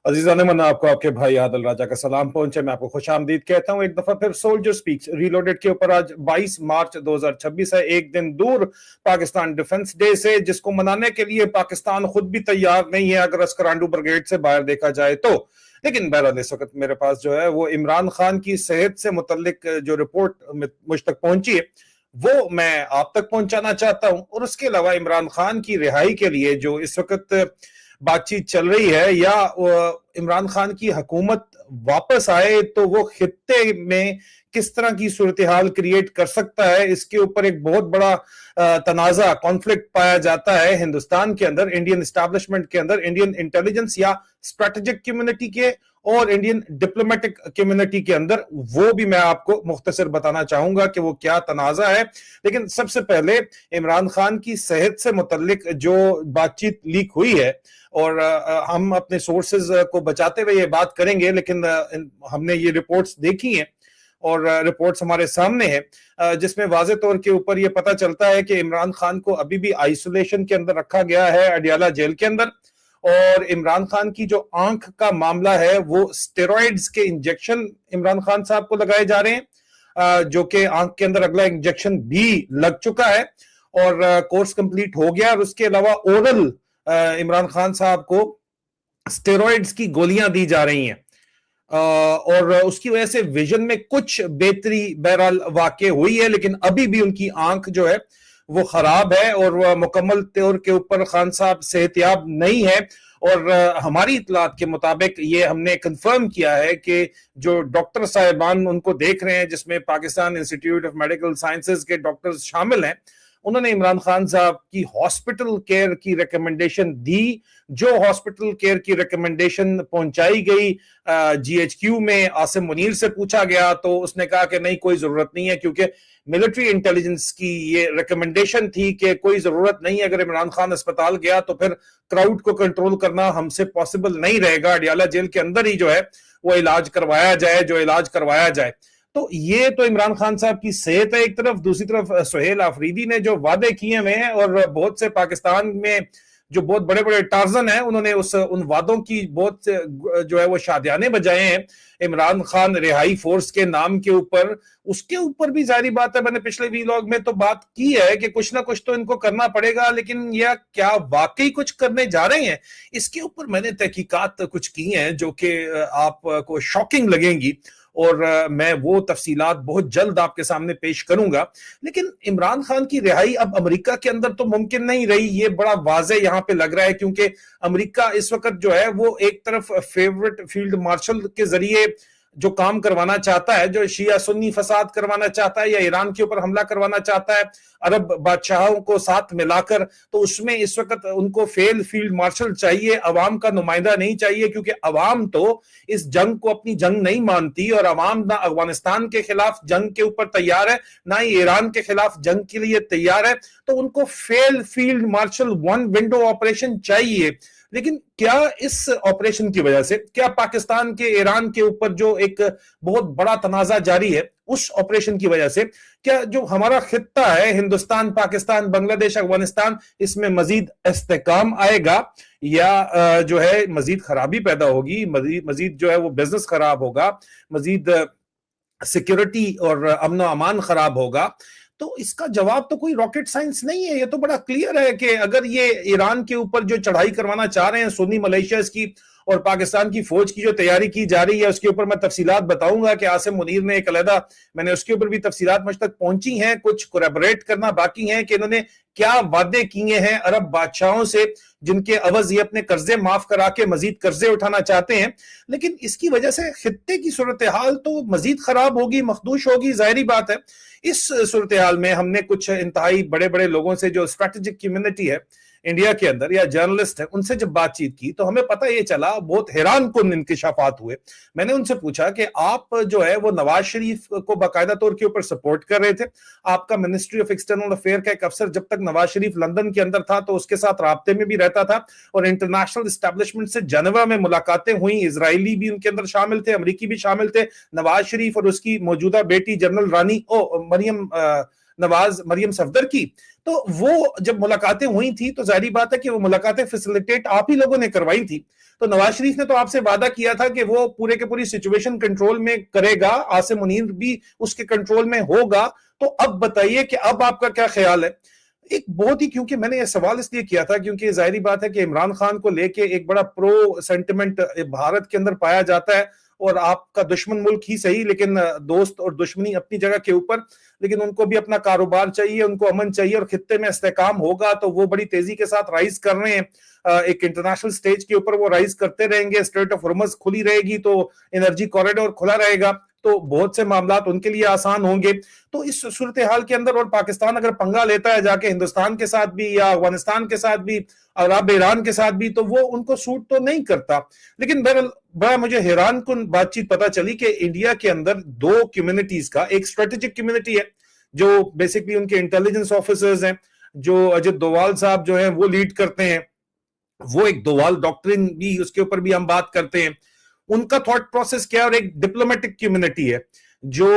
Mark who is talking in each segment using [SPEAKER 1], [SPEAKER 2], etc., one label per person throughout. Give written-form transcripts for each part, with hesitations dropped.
[SPEAKER 1] अजीजा ने मना आपको आपके भाई आदिल राजा का सलाम पहुंचे। मैं आपको खुश आमदीद कहता हूं एक दफा फिर। सोल्जर स्पीक्स रीलोडेड के ऊपर आज 22 मार्च 2026 है, एक दिन दूर पाकिस्तान डिफेंस डे से, जिसको मनाने के लिए पाकिस्तान खुद भी तैयार नहीं है अगर अस्करांडू ब्रिगेड से बाहर देखा जाए तो। लेकिन बहरहाल इस वक्त मेरे पास जो है वो इमरान खान की सेहत से मुतल्लिक जो रिपोर्ट मुझ तक पहुंची है वो मैं आप तक पहुंचाना चाहता हूं। और उसके अलावा इमरान खान की रिहाई के लिए जो इस वक्त बातचीत चल रही है, या इमरान खान की हुकूमत वापस आए तो वो खित्ते में किस तरह की सूरत हाल क्रिएट कर सकता है, इसके ऊपर एक बहुत बड़ा तनाजा कॉन्फ्लिक्ट पाया जाता है हिंदुस्तान के अंदर, इंडियन एस्टैब्लिशमेंट के अंदर, इंडियन इंटेलिजेंस या स्ट्रेटेजिक कम्युनिटी के और इंडियन डिप्लोमेटिक कम्युनिटी के अंदर। वो भी मैं आपको मुख्तसर बताना चाहूंगा कि वो क्या तनाजा है। लेकिन सबसे पहले इमरान खान की सेहत से मुतल्लिक जो बातचीत लीक हुई है, और हम अपने सोर्सेज को बचाते हुए ये बात करेंगे, लेकिन हमने ये रिपोर्ट्स देखी हैं और रिपोर्ट्स हमारे सामने है, जिसमें वाज़े तौर के ऊपर ये पता चलता है कि इमरान खान को अभी भी आइसोलेशन के अंदर रखा गया है अडियाला जेल के अंदर। और इमरान खान की जो आंख का मामला है वो स्टेरॉइड्स के इंजेक्शन इमरान खान साहब को लगाए जा रहे हैं, जो कि आंख के अंदर अगला इंजेक्शन भी लग चुका है और कोर्स कंप्लीट हो गया। और उसके अलावा ओरल इमरान खान साहब को स्टेरॉइड्स की गोलियां दी जा रही हैं, और उसकी वजह से विजन में कुछ बेहतरी बहरहाल वाकई हुई है, लेकिन अभी भी उनकी आंख जो है वो खराब है और वह मुकम्मल तौर के ऊपर खान साहब सेहतयाब नहीं है। और हमारी इतलात के मुताबिक ये हमने कंफर्म किया है कि जो डॉक्टर साहिबान उनको देख रहे हैं, जिसमें Pakistan institute of medical sciences के डॉक्टर्स शामिल हैं, उन्होंने इमरान खान साहब की हॉस्पिटल केयर की रिकमेंडेशन दी। जो हॉस्पिटल केयर की रिकमेंडेशन पहुंचाई गई जीएचक्यू में, आसिम मुनीर से पूछा गया तो उसने कहा कि नहीं, कोई जरूरत नहीं है, क्योंकि मिलिट्री इंटेलिजेंस की ये रिकमेंडेशन थी कि कोई जरूरत नहीं है, अगर इमरान खान अस्पताल गया तो फिर क्राउड को कंट्रोल करना हमसे पॉसिबल नहीं रहेगा, अडियाला जेल के अंदर ही जो है वो इलाज करवाया जाए जो इलाज करवाया जाए। तो ये तो इमरान खान साहब की सेहत है एक तरफ, दूसरी तरफ सुहेल आफरीदी ने जो वादे किए हुए हैं, और बहुत से पाकिस्तान में जो बहुत बड़े बड़े टार्जन हैं उन्होंने उन वादों की बहुत जो है वो शादियाने बजाए हैं इमरान खान रिहाई फोर्स के नाम के ऊपर। उसके ऊपर भी जारी बात है, मैंने पिछले वीलॉग में तो बात की है कि कुछ ना कुछ तो इनको करना पड़ेगा, लेकिन यह क्या वाकई कुछ करने जा रहे हैं, इसके ऊपर मैंने तहकीकात कुछ की हैं जो कि आपको शॉकिंग लगेंगी, और मैं वो तफसीलात बहुत जल्द आपके सामने पेश करूंगा। लेकिन इमरान खान की रिहाई अब अमेरिका के अंदर तो मुमकिन नहीं रही, ये बड़ा वाज़े यहां पे लग रहा है, क्योंकि अमेरिका इस वक्त जो है वो एक तरफ फेवरेट फील्ड मार्शल के जरिए जो काम करवाना चाहता है, जो शिया सुन्नी फसाद करवाना चाहता है या ईरान के ऊपर हमला करवाना चाहता है अरब बादशाहों को साथ मिलाकर, तो उसमें इस वक्त उनको फेल फील्ड मार्शल चाहिए, अवाम का नुमाइंदा नहीं चाहिए, क्योंकि अवाम तो इस जंग को अपनी जंग नहीं मानती, और अवाम ना अफगानिस्तान के खिलाफ जंग के ऊपर तैयार है, ना ही ईरान के खिलाफ जंग के लिए तैयार है। तो उनको fail field marshal one window operation चाहिए। लेकिन क्या इस ऑपरेशन की वजह से, क्या पाकिस्तान के ईरान के ऊपर जो एक बहुत बड़ा तनाजा जारी है उस ऑपरेशन की वजह से, क्या जो हमारा खित्ता है हिंदुस्तान, पाकिस्तान, बांग्लादेश, अफगानिस्तान, इसमें मजीद इस्तेकाम आएगा, या जो है मजीद खराबी पैदा होगी, मजीद जो है वो बिजनेस खराब होगा, मजीद सिक्योरिटी और अमन अमान खराब होगा? तो इसका जवाब तो कोई रॉकेट साइंस नहीं है, ये तो बड़ा क्लियर है कि अगर ये ईरान के ऊपर जो चढ़ाई करवाना चाह रहे हैं सुन्नी मलेशिया की, और पाकिस्तान की फौज की जो तैयारी की जा रही है उसके ऊपर मैं तफसीलात बताऊंगा कि आसिम मुनीर ने एक अलहदा, मैंने उसके ऊपर भी तफसीलात मुझ तक पहुंची हैं, कुछ कोलैबोरेट करना बाकी है कि इन्होंने क्या वादे किए हैं अरब बादशाहों से, जिनके अवज ये अपने कर्जे माफ करा के मजीद कर्जे उठाना चाहते हैं। लेकिन इसकी वजह से खित्ते की सूरत हाल तो मजीद खराब होगी, मखदूश होगी, जाहिर बात है। इस सूरत हाल में हमने कुछ इंतहाई बड़े बड़े लोगों से, जो स्ट्रेटेजिक कम्युनिटी है इंडिया के अंदर या जर्नलिस्ट है, उनसे जब बातचीत की तो हमें पता ये चला, बहुत हैरान कुन इंकिशाफात हुए। मैंने उनसे पूछा कि आप जो है वो नवाज शरीफ को बाकायदा तौर के ऊपर सपोर्ट कर रहे थे, आपका मिनिस्ट्री ऑफ एक्सटर्नल अफेयर का एक अफसर जब तक नवाज शरीफ लंदन के अंदर था तो उसके साथ राब्ते में भी रहता था, और इंटरनेशनल एस्टेब्लिशमेंट से जेनेवा में मुलाकातें हुई, इजरायली भी उनके अंदर शामिल थे, अमरीकी भी शामिल थे, नवाज शरीफ और उसकी मौजूदा बेटी जनरल रानी मरियम नवाज मरियम सफदर की, तो वो जब मुलाकातें हुई थी तो जाहिर बात है कि वो मुलाकातें फैसिलिटेट आप ही लोगों ने करवाई थी। तो नवाज शरीफ ने तो आपसे वादा किया था कि वो पूरे के पूरी सिचुएशन कंट्रोल में करेगा, आसिम मुनीर भी उसके कंट्रोल में होगा। तो अब बताइए कि अब आपका क्या ख्याल है? एक बहुत ही, क्योंकि मैंने ये सवाल इसलिए किया था क्योंकि जाहिर बात है कि इमरान खान को लेके एक बड़ा प्रो सेंटिमेंट भारत के अंदर पाया जाता है, और आपका दुश्मन मुल्क ही सही लेकिन दोस्त और दुश्मनी अपनी जगह के ऊपर, लेकिन उनको भी अपना कारोबार चाहिए, उनको अमन चाहिए, और खित्ते में इस्तेकाम होगा तो वो बड़ी तेजी के साथ राइज कर रहे हैं। एक इंटरनेशनल स्टेज के ऊपर वो राइज करते रहेंगे, स्ट्रेट ऑफ हॉर्मज खुली रहेगी तो एनर्जी कॉरिडोर खुला रहेगा, तो बहुत से मामला उनके लिए आसान होंगे। तो इस सूरत हाल के अंदर और पाकिस्तान अगर पंगा लेता है जाके हिंदुस्तान के साथ भी या अफगानिस्तान के साथ भी और अब ईरान के साथ भी, तो वो उनको सूट तो नहीं करता। लेकिन बहरहाल बड़ा मुझे हैरान कुन बातचीत पता चली कि इंडिया के अंदर दो कम्युनिटीज का, एक स्ट्रेटेजिक कम्युनिटी है जो बेसिकली उनके इंटेलिजेंस ऑफिसर्स हैं, जो अजित डोवाल साहब जो हैं वो लीड करते हैं, वो एक डोवाल डॉक्ट्रिन भी, उसके ऊपर भी हम बात करते हैं, उनका थॉट प्रोसेस क्या है, और एक डिप्लोमेटिक कम्युनिटी है जो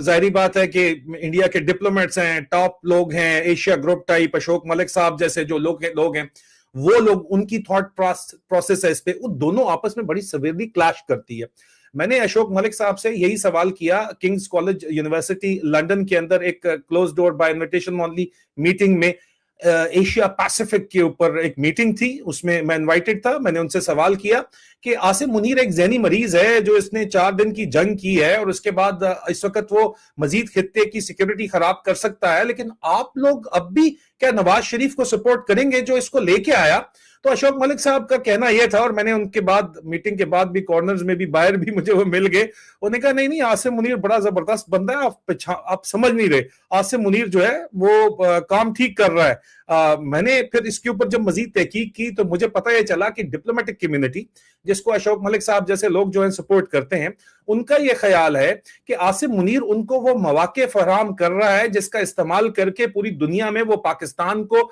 [SPEAKER 1] जाहिर बात है कि इंडिया के डिप्लोमेट्स हैं, टॉप लोग हैं, Asia group type Ashok Malik साहब जैसे जो लोग हैं, वो लोग, उनकी थॉट प्रोसेस है इस पे, वो दोनों आपस में बड़ी सवेरली क्लैश करती है। मैंने अशोक मलिक साहब से यही सवाल किया किंग्स कॉलेज यूनिवर्सिटी लंदन के अंदर एक close door by invitation only meeting में, एशिया पैसिफिक के ऊपर एक मीटिंग थी, उसमें मैं इनवाइटेड था। मैंने उनसे सवाल किया कि आसिम मुनीर एक जहनी मरीज है जो इसने 4 दिन की जंग की है और उसके बाद इस वक्त वो मजीद खित्ते की सिक्योरिटी खराब कर सकता है, लेकिन आप लोग अब भी क्या नवाज शरीफ को सपोर्ट करेंगे जो इसको लेके आया? तो अशोक मलिक साहब का कहना यह था, और मैंने उनके बाद मीटिंग के बाद भी कॉर्नर्स में भी बाहर भी मुझे वो मिल गए, उन्होंने कहा नहीं आसिम मुनीर बड़ा जबरदस्त बंदा है, आप समझ नहीं रहे, आसिम मुनीर जो है वो काम ठीक कर रहा है। मैंने फिर इसके ऊपर जब मजीद तहकीक की तो मुझे पता यह चला कि डिप्लोमेटिक कम्युनिटी जिसको अशोक मलिक साहब जैसे लोग जो है सपोर्ट करते हैं, उनका यह ख्याल है कि आसिम मुनीर उनको वो मौके फराहम कर रहा है जिसका इस्तेमाल करके पूरी दुनिया में वो पाकिस्तान को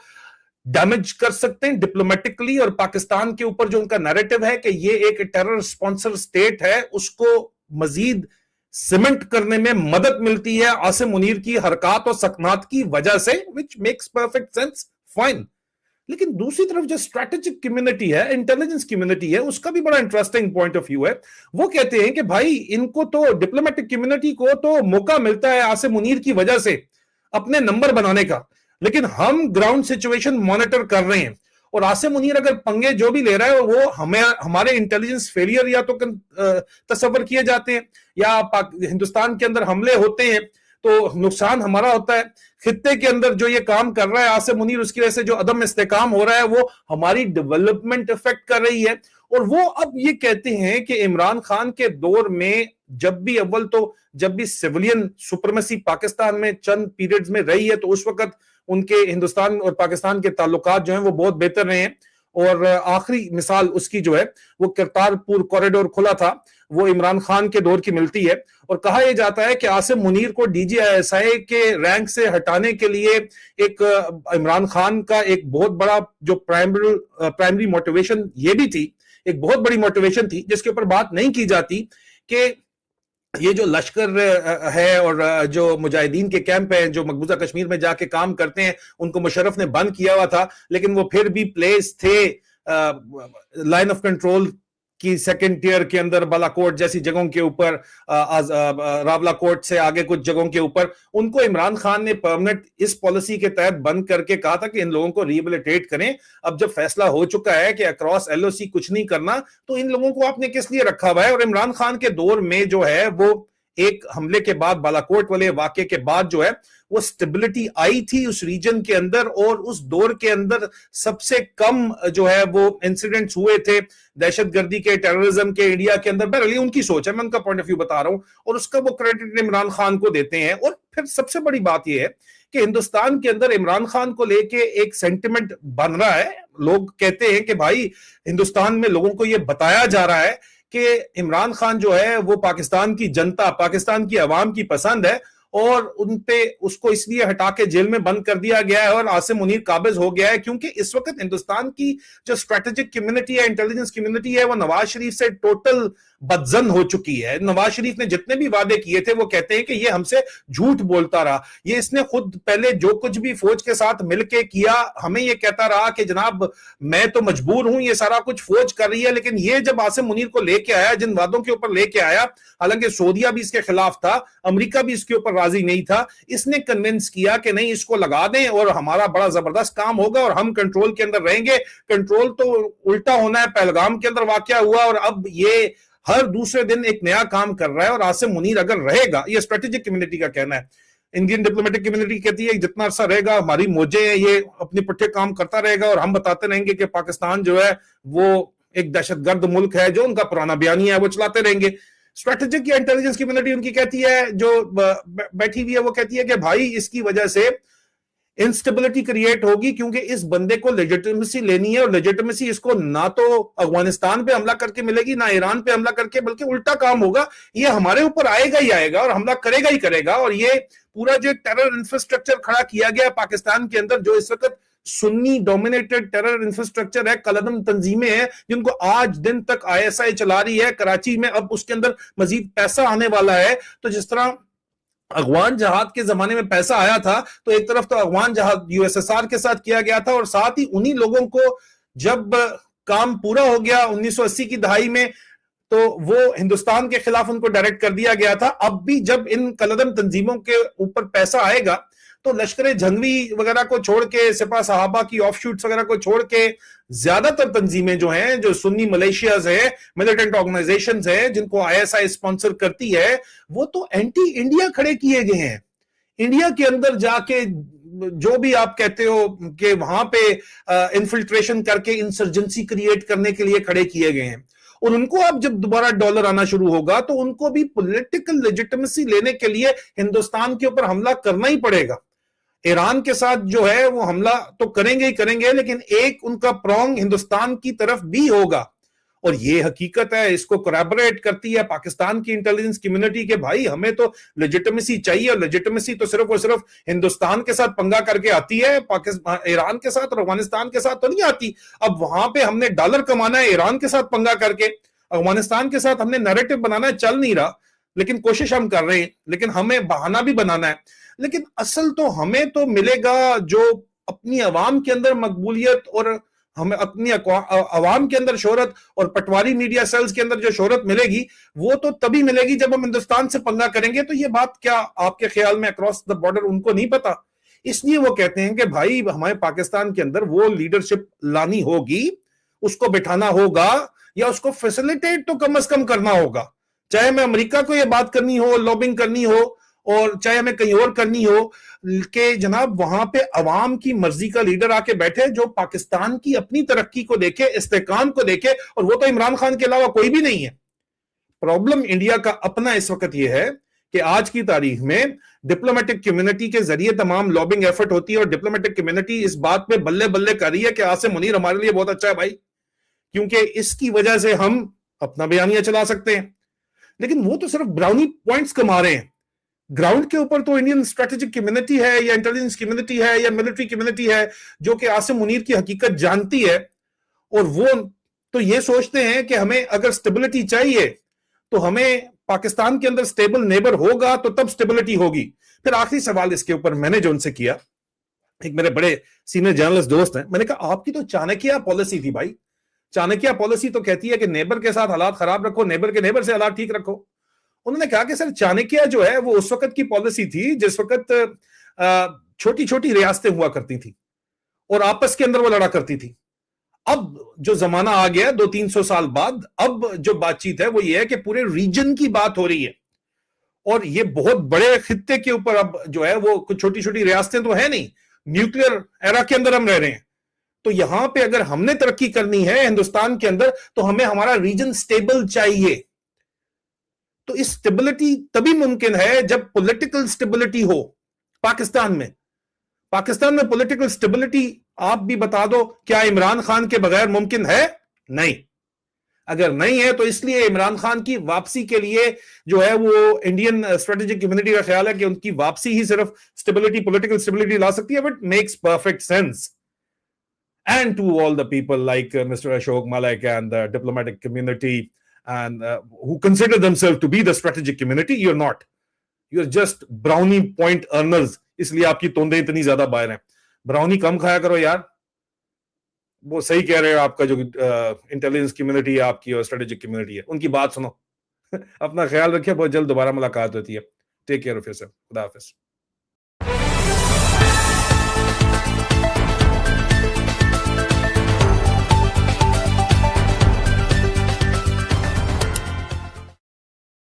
[SPEAKER 1] डैमेज कर सकते हैं डिप्लोमेटिकली, और पाकिस्तान के ऊपर जो उनका नैरेटिव है कि ये एक टेरर स्पॉन्सर स्टेट है उसको मजीद सीमेंट करने में मदद मिलती है आसिम मुनीर की हरकत और सकनात की वजह से, which makes perfect sense, fine. लेकिन दूसरी तरफ जो स्ट्रेटेजिक कम्युनिटी है, इंटेलिजेंस कम्युनिटी है, उसका भी बड़ा इंटरेस्टिंग पॉइंट ऑफ व्यू है। वो कहते हैं कि भाई इनको तो, डिप्लोमेटिक कम्युनिटी को तो मौका मिलता है आसिम मुनीर की वजह से अपने नंबर बनाने का, लेकिन हम ग्राउंड सिचुएशन मॉनिटर कर रहे हैं, और आसिम मुनीर अगर पंगे जो भी ले रहा है वो हमारे इंटेलिजेंस फेलियर या तो तस्वर किए जाते हैं, या हिंदुस्तान के अंदर हमले होते हैं तो नुकसान हमारा होता है, खित्ते के अंदर जो ये काम कर रहा है आसिम मुनीर उसकी वजह से जो अदम इस्तेकाम हो रहा है वो हमारी डेवलपमेंट इफेक्ट कर रही है। और वो अब ये कहते हैं कि इमरान खान के दौर में जब भी अव्वल तो जब भी सिविलियन सुप्रीमेसी पाकिस्तान में चंद पीरियड्स में रही है तो उस वक्त उनके हिंदुस्तान और पाकिस्तान के ताल्लुकात जो हैं वो बहुत बेहतर रहे हैं, और आखिरी मिसाल उसकी जो है वो करतारपुर कॉरिडोर खुला था, वो इमरान खान के दौर की मिलती है। और कहा यह जाता है कि आसिम मुनीर को DGISI के रैंक से हटाने के लिए एक इमरान खान का एक बहुत बड़ा जो प्राइमरी मोटिवेशन ये भी थी, एक बहुत बड़ी मोटिवेशन थी जिसके ऊपर बात नहीं की जाती, कि ये जो लश्कर है और जो मुजाहिदीन के कैंप हैं जो मकबूजा कश्मीर में जाके काम करते हैं, उनको मुशर्रफ ने बंद किया हुआ था, लेकिन वो फिर भी प्लेस थे लाइन ऑफ कंट्रोल की सेकंड टियर के अंदर, बालाकोट जैसी जगहों के ऊपर, रावलाकोट से आगे कुछ जगहों के ऊपर, उनको इमरान खान ने परमानेंट इस पॉलिसी के तहत बंद करके कहा था कि इन लोगों को रिहेबिलिटेट करें। अब जब फैसला हो चुका है कि अक्रॉस LOC कुछ नहीं करना, तो इन लोगों को आपने किस लिए रखा हुआ है? और इमरान खान के दौर में जो है वो एक हमले के बाद, बालाकोट वाले वाकये के बाद जो है वो स्टेबिलिटी आई थी उस रीजन के अंदर, और उस दौर के अंदर सबसे कम जो है वो इंसिडेंट्स हुए थे दहशतगर्दी के, टेररिज्म के इंडिया के अंदर। बहरहाल उनकी सोच है, मैं उनका पॉइंट ऑफ व्यू बता रहा हूं, और उसका वो क्रेडिट इमरान खान को देते हैं। और फिर सबसे बड़ी बात यह है कि हिंदुस्तान के अंदर इमरान खान को लेके एक सेंटिमेंट बन रहा है। लोग कहते हैं कि भाई हिंदुस्तान में लोगों को यह बताया जा रहा है कि इमरान खान जो है वो पाकिस्तान की जनता, पाकिस्तान की आवाम की पसंद है, और उनपे उसको इसलिए हटा के जेल में बंद कर दिया गया है और आसिम मुनीर काबिज हो गया है, क्योंकि इस वक्त हिंदुस्तान की जो स्ट्रेटेजिक कम्युनिटी है, इंटेलिजेंस कम्युनिटी है, वो नवाज शरीफ से टोटल बदजन हो चुकी है। नवाज शरीफ ने जितने भी वादे किए थे वो कहते हैं कि ये हमसे झूठ बोलता रहा, ये इसने खुद पहले जो कुछ भी फौज के साथ मिलके किया हमें ये कहता रहा कि जनाब मैं तो मजबूर हूं, ये सारा कुछ फौज कर रही है। लेकिन ये जब आसिम मुनीर को लेके आया, जिन वादों के ऊपर लेके आया, हालांकि सऊदीया भी इसके खिलाफ था, अमेरिका भी इसके ऊपर राजी नहीं था, इसने कन्विंस किया कि नहीं इसको लगा दें और हमारा बड़ा जबरदस्त काम होगा और हम कंट्रोल के अंदर रहेंगे। कंट्रोल तो उल्टा होना है, पहलगाम के अंदर वाकया हुआ और अब ये हर दूसरे दिन एक नया काम कर रहा है। और आसिम मुनीर अगर रहेगा, ये स्ट्रेटेजिक कम्युनिटी का कहना है, इंडियन डिप्लोमेटिक कम्युनिटी कहती है जितना अरसा रहेगा हमारी मौजें हैं, ये अपने पुट्ठे काम करता रहेगा और हम बताते रहेंगे कि पाकिस्तान जो है वो एक दहशतगर्द मुल्क है, जो उनका पुराना बयानिया है वो चलाते रहेंगे। स्ट्रेटेजिक या इंटेलिजेंस कम्युनिटी उनकी कहती है, जो बैठी हुई है, वो कहती है कि भाई इसकी वजह से इंस्टेबिलिटी क्रिएट होगी, क्योंकि इस बंदे को लेजिटिमेसी लेनी है और लेजिटिमेसी इसको ना तो अफगानिस्तान पे हमला करके मिलेगी ना ईरान पे हमला करके, बल्कि उल्टा काम होगा, ये हमारे ऊपर आएगा ही आएगा और हमला करेगा ही करेगा। और ये पूरा जो टेरर इंफ्रास्ट्रक्चर खड़ा किया गया पाकिस्तान के अंदर, जो इस वक्त सुन्नी डोमिनेटेड टेरर इंफ्रास्ट्रक्चर है, कलदम तंजीमें हैं जिनको आज दिन तक आईएसआई चला रही है कराची में, अब उसके अंदर मजीद पैसा आने वाला है। तो जिस तरह अफगान जहाद के जमाने में पैसा आया था, तो एक तरफ तो अफगान जहाद यूएसएसआर के साथ किया गया था और साथ ही उन्हीं लोगों को जब काम पूरा हो गया 1980 की दहाई में, तो वो हिंदुस्तान के खिलाफ उनको डायरेक्ट कर दिया गया था। अब भी जब इन कलदम तंजीमों के ऊपर पैसा आएगा तो लश्कर जंगवी वगैरह को छोड़ के, सिपा सहाबा की ऑफशूट्स वगैरह को छोड़ के, ज्यादातर तंजीमें जो हैं, जो सुन्नी मलेशियाज है, मिलिटेंट ऑर्गेनाइजेशंस है जिनको आईएसआई स्पॉन्सर करती है, वो तो एंटी इंडिया खड़े किए गए हैं। इंडिया के अंदर जाके जो भी आप कहते हो कि वहां पे इन्फिल्ट्रेशन करके इंसर्जेंसी क्रिएट करने के लिए खड़े किए गए हैं। और उनको अब जब दोबारा डॉलर आना शुरू होगा तो उनको भी पॉलिटिकल लेजिटिमेसी लेने के लिए हिंदुस्तान के ऊपर हमला करना ही पड़ेगा। ईरान के साथ जो है वो हमला तो करेंगे ही करेंगे, लेकिन एक उनका प्रॉन्ग हिंदुस्तान की तरफ भी होगा। और ये हकीकत है, इसको कोलैबोरेट करती है पाकिस्तान की इंटेलिजेंस कम्युनिटी के भाई हमें तो लेजिटिमेसी चाहिए, और लेजिटिमेसी तो सिर्फ और सिर्फ हिंदुस्तान के साथ पंगा करके आती है, पाकिस्तान ईरान के साथ और अफगानिस्तान के साथ तो नहीं आती। अब वहां पे हमने डॉलर कमाना है ईरान के साथ पंगा करके, अफगानिस्तान के साथ हमने नैरेटिव बनाना है, चल नहीं रहा, लेकिन कोशिश हम कर रहे हैं, लेकिन हमें बहाना भी बनाना है। लेकिन असल तो हमें तो मिलेगा जो अपनी अवाम के अंदर मकबूलियत और हमें अपनी अवाम के अंदर शोहरत, और पटवारी मीडिया सेल्स के अंदर जो शोहरत मिलेगी वो तो तभी मिलेगी जब हम हिंदुस्तान से पंगा करेंगे। तो ये बात क्या आपके ख्याल में अक्रॉस द बॉर्डर उनको नहीं पता? इसलिए वो कहते हैं कि भाई हमारे पाकिस्तान के अंदर वो लीडरशिप लानी होगी, उसको बिठाना होगा या उसको फैसिलिटेट तो कम से कम करना होगा। चाहे हमें अमेरिका को ये बात करनी हो, लॉबिंग करनी हो, और चाहे हमें कहीं और करनी हो, कि जनाब वहां पे अवाम की मर्जी का लीडर आके बैठे जो पाकिस्तान की अपनी तरक्की को देखे, इस्तेकाम को देखे, और वो तो इमरान खान के अलावा कोई भी नहीं है। प्रॉब्लम इंडिया का अपना इस वक्त यह है कि आज की तारीख में डिप्लोमेटिक कम्युनिटी के जरिए तमाम लॉबिंग एफर्ट होती है, और डिप्लोमेटिक कम्युनिटी इस बात पे बल्ले बल्ले कर रही है कि आसिम मुनीर हमारे लिए बहुत अच्छा है भाई, क्योंकि इसकी वजह से हम अपना बयानिया चला सकते हैं। लेकिन वो तो सिर्फ ब्राउनी पॉइंट्स कमा रहे हैं, ग्राउंड के ऊपर तो इंडियन स्ट्रेटेजिक कम्युनिटी है या इंटेलिजेंस कम्युनिटी है या मिलिट्री कम्युनिटी है जो कि आसिम मुनीर की हकीकत जानती है, और वो तो ये सोचते हैं कि हमें अगर स्टेबिलिटी चाहिए तो हमें पाकिस्तान के अंदर स्टेबल नेबर होगा तो तब स्टेबिलिटी होगी। फिर आखिरी सवाल इसके ऊपर मैंने जो उनसे किया, एक मेरे बड़े सीनियर जर्नलिस्ट दोस्त हैं, मैंने कहा आपकी तो चाणक्य पॉलिसी थी भाई, चाणक्य पॉलिसी तो कहती है कि नेबर के साथ हालात खराब रखो, नेबर के नेबर से हालात ठीक रखो। उन्होंने कहा कि सर चाणक्य जो है वो उस वक्त की पॉलिसी थी जिस वक्त छोटी छोटी रियासतें हुआ करती थी और आपस के अंदर वो लड़ा करती थी। अब जो जमाना आ गया 200-300 साल बाद, अब जो बातचीत है वो ये है कि पूरे रीजन की बात हो रही है, और ये बहुत बड़े खित्ते के ऊपर अब जो है वो कुछ छोटी छोटी रियासतें तो है नहीं, न्यूक्लियर एरा के अंदर हम रह रहे हैं। तो यहां पे अगर हमने तरक्की करनी है हिंदुस्तान के अंदर तो हमें हमारा रीजन स्टेबल चाहिए। तो इस स्टेबिलिटी तभी मुमकिन है जब पॉलिटिकल स्टेबिलिटी हो पाकिस्तान में। पाकिस्तान में पॉलिटिकल स्टेबिलिटी आप भी बता दो, क्या इमरान खान के बगैर मुमकिन है? नहीं। अगर नहीं है तो इसलिए इमरान खान की वापसी के लिए जो है वो इंडियन स्ट्रेटेजिक कम्युनिटी का ख्याल है कि उनकी वापसी ही सिर्फ स्टेबिलिटी, पॉलिटिकल स्टेबिलिटी ला सकती है। But makes perfect sense. And to all the people like Mr. Ashok Malik and the diplomatic community and who consider themselves to be the strategic community. You're not. You're just brownie point earners. इसलिए आपकी तोंदे इतनी ज्यादा बाहर हैं. Brownie कम खाया करो यार. वो सही कह रहे हो, आपका जो इंटेलिजेंस कम्युनिटी है आपकी और स्ट्रेटेजिक कम्युनिटी है, उनकी बात सुनो. अपना ख्याल रखिए. बहुत जल्द दोबारा मुलाकात होती है. Take care of yourself. खुदा हाफिज.